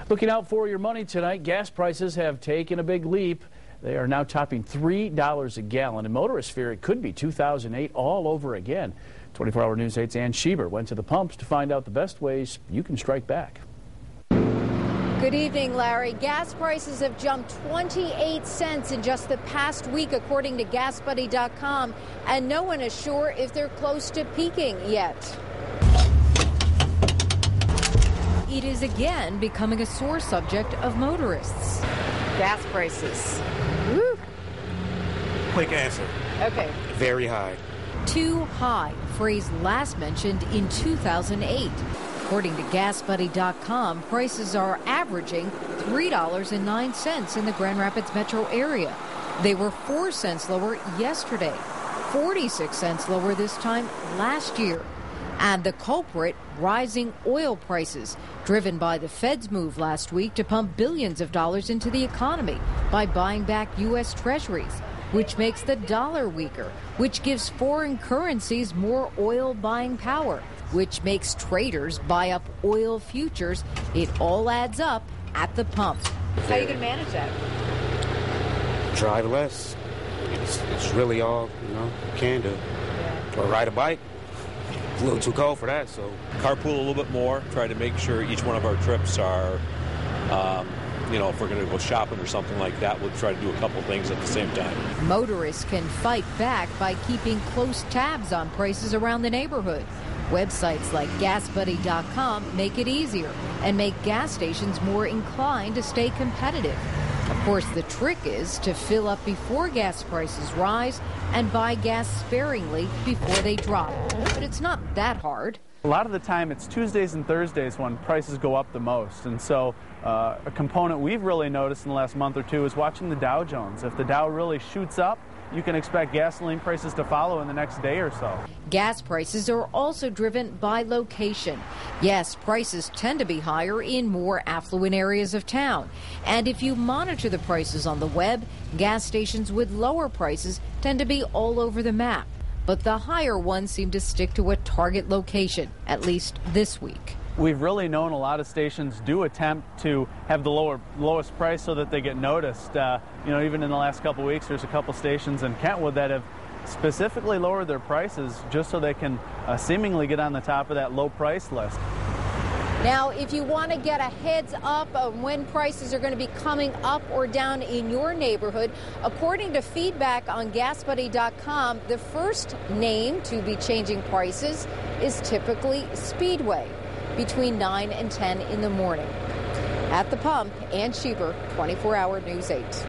Looking out for your money tonight, gas prices have taken a big leap. They are now topping $3 a gallon. And motorists fear it could be 2008 all over again. 24-Hour News 8's Ann Schieber went to the pumps to find out the best ways you can strike back. Good evening, Larry. Gas prices have jumped 28 cents in just the past week, according to GasBuddy.com, and no one is sure if they're close to peaking yet. It is again becoming a sore subject of motorists. Gas prices. Woo. Quick answer. Okay. Very high. Too high, phrase last mentioned in 2008. According to GasBuddy.com, prices are averaging $3.09 in the Grand Rapids metro area. They were 4 cents lower yesterday, 46 cents lower this time last year. And the culprit, rising oil prices, driven by the Fed's move last week to pump billions of dollars into the economy by buying back U.S. treasuries, which makes the dollar weaker, which gives foreign currencies more oil buying power, which makes traders buy up oil futures. It all adds up at the pump. How are you going to manage that? Drive less. It's really all, you can do. Or ride a bike. It's a little too cold for that, so. Carpool a little bit more, try to make sure each one of our trips are, if we're going to go shopping or something like that, we'll try to do a couple things at the same time. Motorists can fight back by keeping close tabs on prices around the neighborhood. Websites like GasBuddy.com make it easier and make gas stations more inclined to stay competitive. Of course, the trick is to fill up before gas prices rise and buy gas sparingly before they drop. But it's not that hard. A lot of the time it's Tuesdays and Thursdays when prices go up the most, and so a component we've really noticed in the last month or two is watching the Dow Jones. If the Dow really shoots up, you can expect gasoline prices to follow in the next day or so. Gas prices are also driven by location. Yes, prices tend to be higher in more affluent areas of town. And if you monitor the prices on the web, gas stations with lower prices tend to be all over the map. But the higher ones seem to stick to a target location, at least this week. We've really known a lot of stations do attempt to have the lowest price so that they get noticed. Even in the last couple of weeks, there's a couple stations in Kentwood that have specifically lowered their prices just so they can seemingly get on the top of that low price list. Now, if you want to get a heads up on when prices are going to be coming up or down in your neighborhood, according to feedback on GasBuddy.com, the first name to be changing prices is typically Speedway, between 9 and 10 in the morning. At the pump, Ann Schieber, 24-Hour News 8.